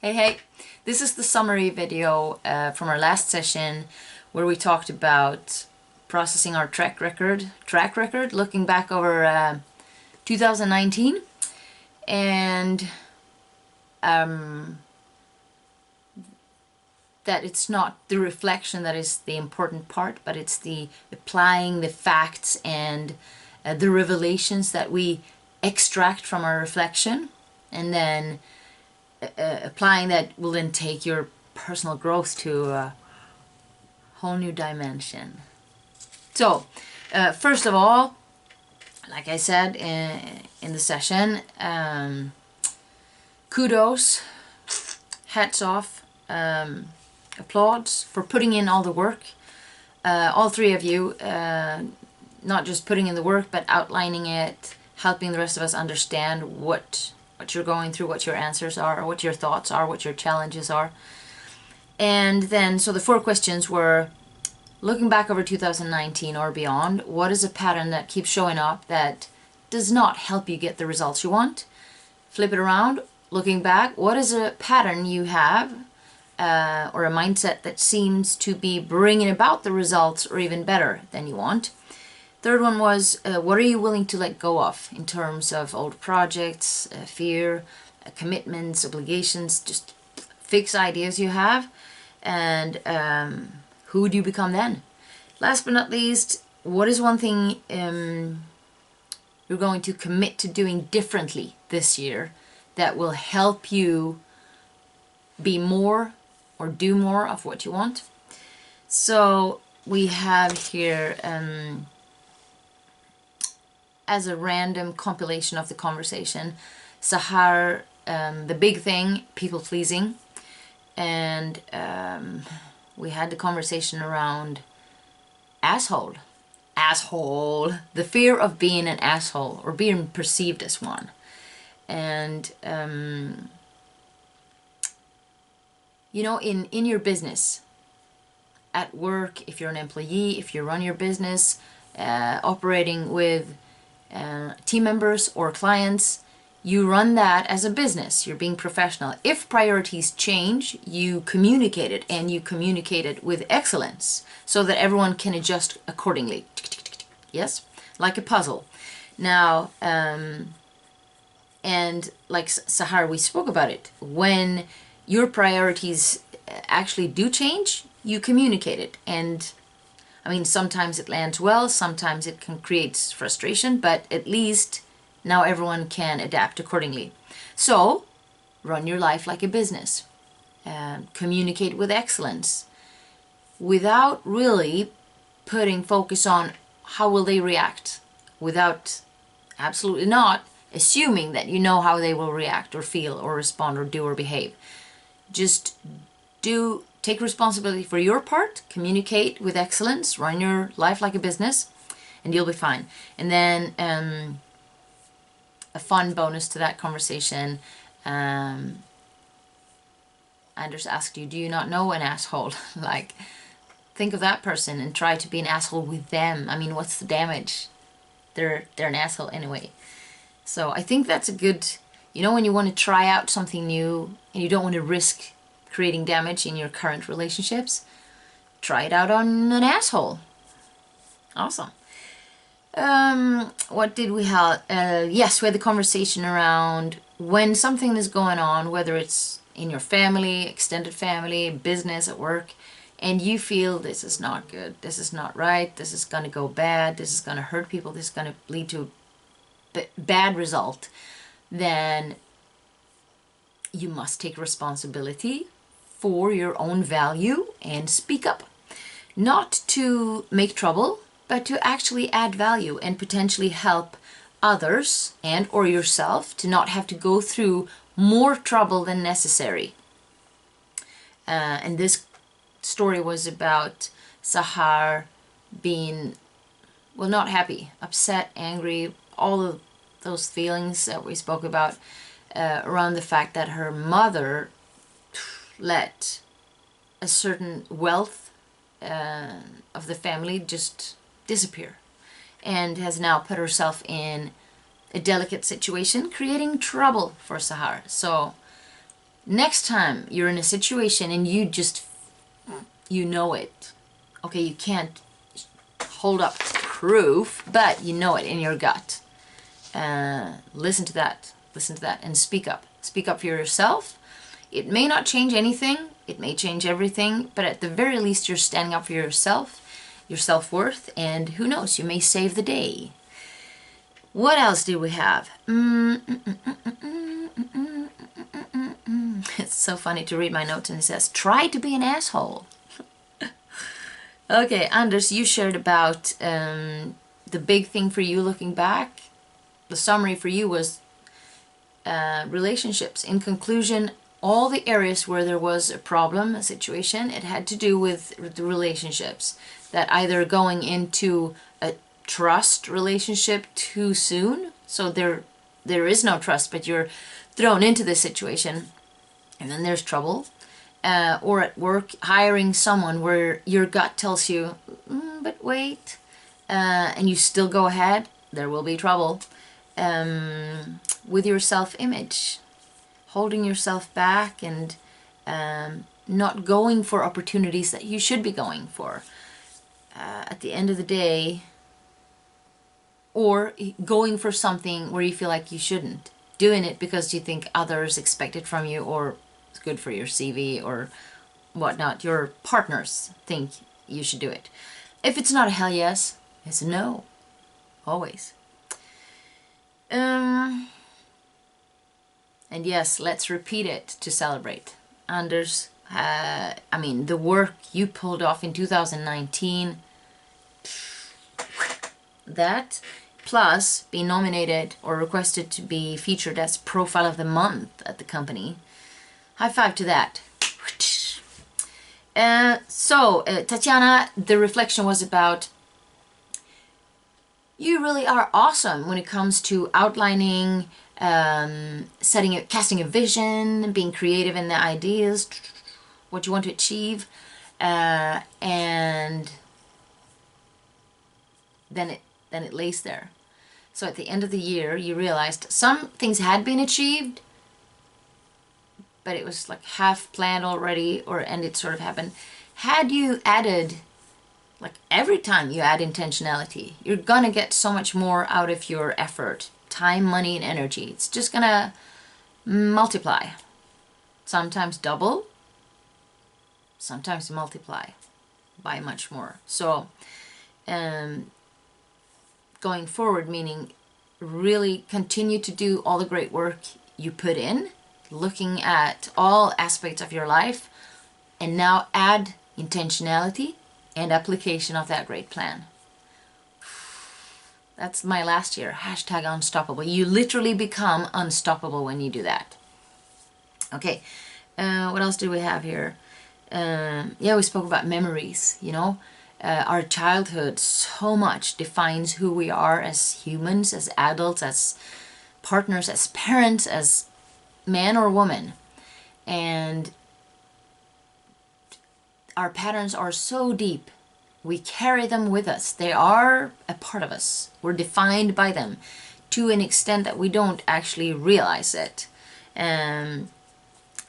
Hey, this is the summary video from our last session where we talked about processing our track record, looking back over 2019, and that it's not the reflection that is the important part, but it's the applying the facts and the revelations that we extract from our reflection, and then applying that will then take your personal growth to a whole new dimension. So, first of all, like I said in the session, kudos, hats off, applause for putting in all the work. All three of you, not just putting in the work, but outlining it, helping the rest of us understand what you're going through, what your answers are, what your thoughts are, what your challenges are. And then, so the 4 questions were, looking back over 2019 or beyond, what is a pattern that keeps showing up that does not help you get the results you want? Flip it around, looking back, what is a pattern you have or a mindset that seems to be bringing about the results or even better than you want? Third one was, what are you willing to let go of in terms of old projects, fear, commitments, obligations, just fixed ideas you have, and who do you become then? Last but not least, what is one thing you're going to commit to doing differently this year that will help you be more or do more of what you want? So we have here as a random compilation of the conversation, Sahar, the big thing, people pleasing, and we had the conversation around asshole, the fear of being an asshole or being perceived as one. And you know, in your business, at work, if you're an employee, if you run your business, operating with team members or clients, you run that as a business. You're being professional. If priorities change, you communicate it, and you communicate it with excellence so that everyone can adjust accordingly. Yes? Like a puzzle. Now, and like Sahar, we spoke about it. When your priorities actually do change, you communicate it. And I mean, sometimes it lands well, sometimes it can create frustration, but at least now everyone can adapt accordingly. So, run your life like a business. Communicate with excellence without really putting focus on how will they react, without absolutely not assuming that you know how they will react or feel or respond or do or behave. Just take responsibility for your part, communicate with excellence, run your life like a business, and you'll be fine. And then a fun bonus to that conversation, Anders asked you, do you not know an asshole? Like, think of that person and try to be an asshole with them. I mean, what's the damage? They're an asshole anyway. So I think that's a good, you know, when you want to try out something new and you don't want to risk creating damage in your current relationships, try it out on an asshole. Awesome. What did we have? Yes, we had the conversation around when something is going on, whether it's in your family, extended family, business, at work, and you feel this is not good, this is not right, this is going to go bad, this is going to hurt people, this is going to lead to a bad result, then you must take responsibility for your own value and speak up. Not to make trouble, but to actually add value and potentially help others and or yourself to not have to go through more trouble than necessary. And this story was about Sahar being, well, not happy, upset, angry, all of those feelings that we spoke about around the fact that her mother let a certain wealth of the family just disappear, and has now put herself in a delicate situation, creating trouble for Sahar. So Next time you're in a situation and you know it. Okay, you can't hold up proof, but you know it in your gut. Listen to that. Listen to that and speak up. Speak up for yourself. It may not change anything. It may change everything, but at the very least you're standing up for yourself, your self-worth, and who knows, you may save the day. What else do we have? It's so funny to read my notes and it says, try to be an asshole. Okay, Anders, you shared about the big thing for you looking back. The summary for you was relationships. In conclusion, all the areas where there was a problem, a situation, it had to do with the relationships. That either going into a trust relationship too soon, so there is no trust, but you're thrown into this situation, and then there's trouble. Or at work, hiring someone where your gut tells you, but wait, and you still go ahead, there will be trouble. With your self-image, holding yourself back and not going for opportunities that you should be going for. At the end of the day, or going for something where you feel like you shouldn't. Doing it because you think others expect it from you, or it's good for your CV or whatnot. Your partners think you should do it. If it's not a hell yes, it's a no. Always. And yes, let's repeat it to celebrate. Anders, the work you pulled off in 2019, that plus be nominated or requested to be featured as Profile of the Month at the company. High five to that. Tatiana, the reflection was about you really are awesome when it comes to outlining, casting a vision, being creative in the ideas, what you want to achieve, and then it lays there. So at the end of the year, you realized some things had been achieved, but it was like half planned already, and it sort of happened. Had you added, like every time you add intentionality, you're gonna get so much more out of your effort, time, money, and energy. It's just gonna multiply. Sometimes double, sometimes multiply by much more. So going forward, meaning really continue to do all the great work you put in, looking at all aspects of your life, and now add intentionality and application of that great plan. That's my last year. Hashtag unstoppable. You literally become unstoppable when you do that. Okay, what else do we have here? Yeah, we spoke about memories, you know. Our childhood so much defines who we are as humans, as adults, as partners, as parents, as man or woman. And our patterns are so deep. We carry them with us. They are a part of us. We're defined by them to an extent that we don't actually realize it. I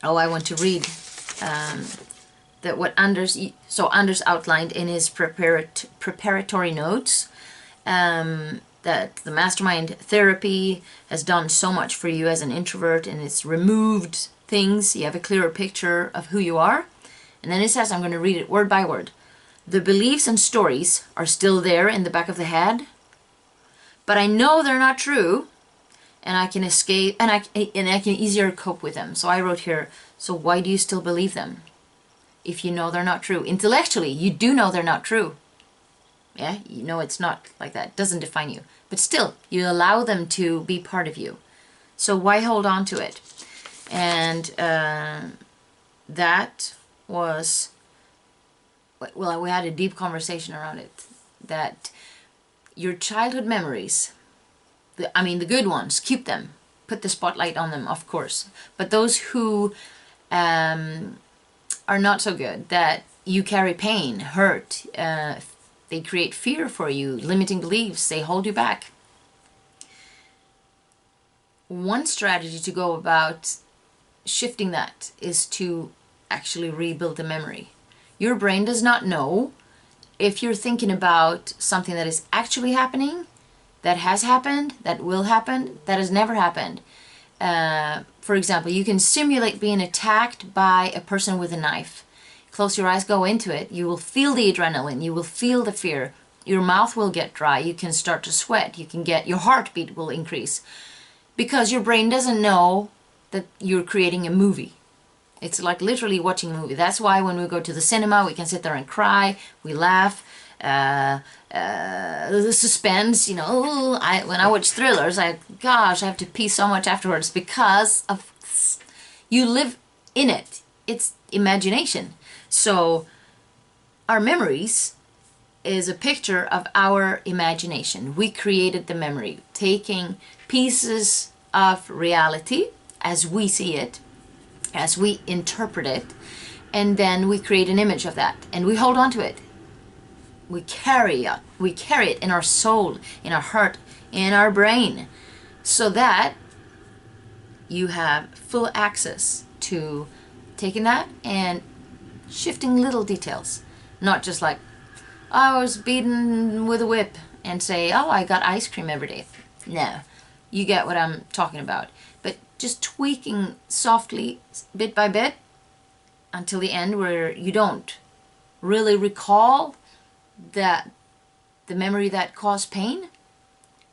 want to read that what Anders outlined in his preparatory notes, that the mastermind therapy has done so much for you as an introvert, and it's removed things. You have a clearer picture of who you are. And then it says, I'm going to read it word by word. The beliefs and stories are still there in the back of the head, but I know they're not true, and I can escape, and I can easier cope with them. So I wrote here, so why do you still believe them if you know they're not true? Intellectually, you do know they're not true. Yeah, you know it's not like that. It doesn't define you. But still, you allow them to be part of you. So why hold on to it? And that was, well, we had a deep conversation around it, that your childhood memories, the good ones, keep them. Put the spotlight on them, of course. But those who are not so good, that you carry pain, hurt, they create fear for you, limiting beliefs, they hold you back. One strategy to go about shifting that is to actually rebuild the memory. Your brain does not know if you're thinking about something that is actually happening, that has happened, that will happen, that has never happened. For example, you can simulate being attacked by a person with a knife. Close your eyes, go into it. You will feel the adrenaline, you will feel the fear. Your mouth will get dry, you can start to sweat, your heartbeat will increase. Because your brain doesn't know that you're creating a movie. It's like literally watching a movie. That's why when we go to the cinema, we can sit there and cry, we laugh, the suspense, when I watch thrillers, gosh, I have to pee so much afterwards because of, you live in it. It's imagination. So our memories is a picture of our imagination. We created the memory, taking pieces of reality as we see it, as we interpret it, and then we create an image of that and we hold on to it. We carry it in our soul, in our heart, in our brain, so that you have full access to taking that and shifting little details. Not just like, I was beaten with a whip and say, oh, I got ice cream every day. No, you get what I'm talking about. But just tweaking softly, bit by bit, until the end where you don't really recall that the memory that caused pain,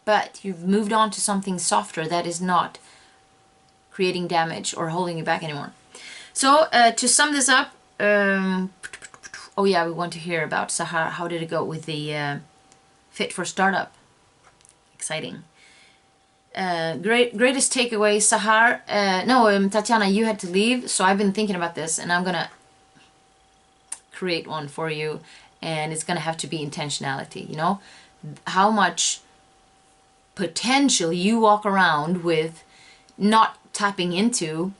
but you've moved on to something softer that is not creating damage or holding you back anymore. So to sum this up, oh yeah, we want to hear about Sahar. How did it go with the Fit for Startup? Exciting. Greatest takeaway, Sahar. Tatiana, you had to leave, so I've been thinking about this, and I'm gonna create one for you, and it's gonna have to be intentionality. How much potential you walk around with, not tapping into,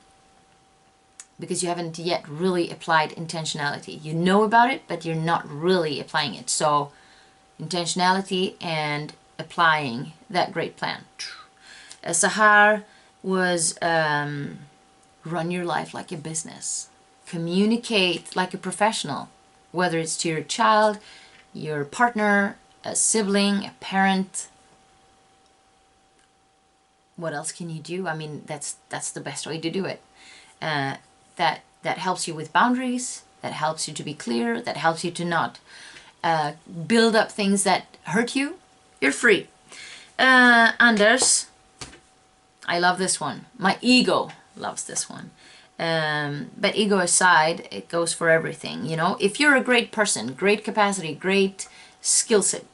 because you haven't yet really applied intentionality. You know about it, but you're not really applying it. So intentionality and applying that great plan. Sahar was run your life like a business. Communicate like a professional, whether it's to your child, your partner, a sibling, a parent. What else can you do? I mean, that's the best way to do it. That helps you with boundaries, that helps you to be clear, that helps you to not build up things that hurt you. You're free. Anders, I love this one. My ego loves this one. But ego aside, it goes for everything. If you're a great person, great capacity, great skill set,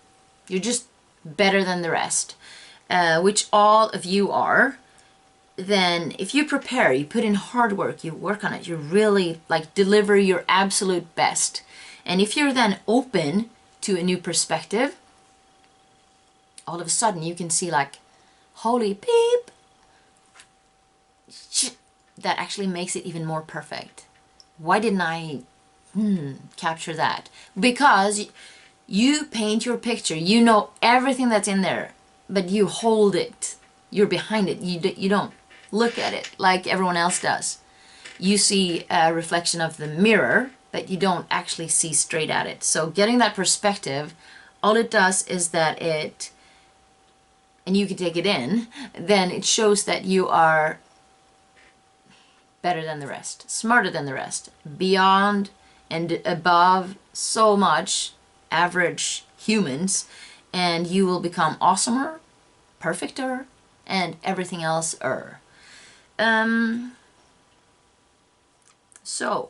you're just better than the rest, which all of you are, then if you prepare, you put in hard work, you work on it, you really deliver your absolute best. And if you're then open to a new perspective, all of a sudden you can see holy peep, that actually makes it even more perfect. Why didn't I capture that? Because you paint your picture, you know everything that's in there, but you hold it, you're behind it, you don't look at it like everyone else does. You see a reflection of the mirror, but you don't actually see straight at it. So getting that perspective, all it does is that and you can take it in, then it shows that you are better than the rest, smarter than the rest, beyond and above so much average humans, and you will become awesomer, perfecter, and everything else. So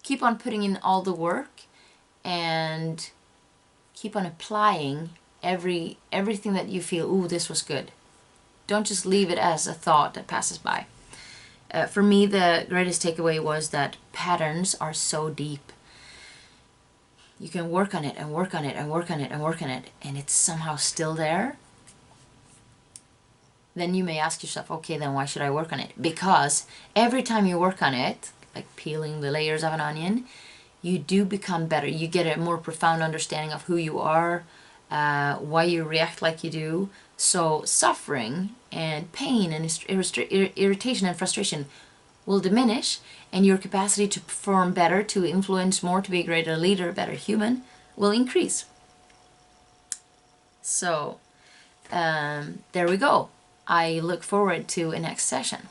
keep on putting in all the work and keep on applying everything that you feel, ooh, this was good. Don't just leave it as a thought that passes by. For me, the greatest takeaway was that patterns are so deep. You can work on it and work on it and work on it and work on it, and it's somehow still there. Then you may ask yourself, okay, then why should I work on it? Because every time you work on it, like peeling the layers of an onion, you do become better. You get a more profound understanding of who you are, why you react like you do. So suffering and pain and irritation and frustration will diminish, and your capacity to perform better, to influence more, to be a greater leader, a better human, will increase. So there we go. I look forward to a next session.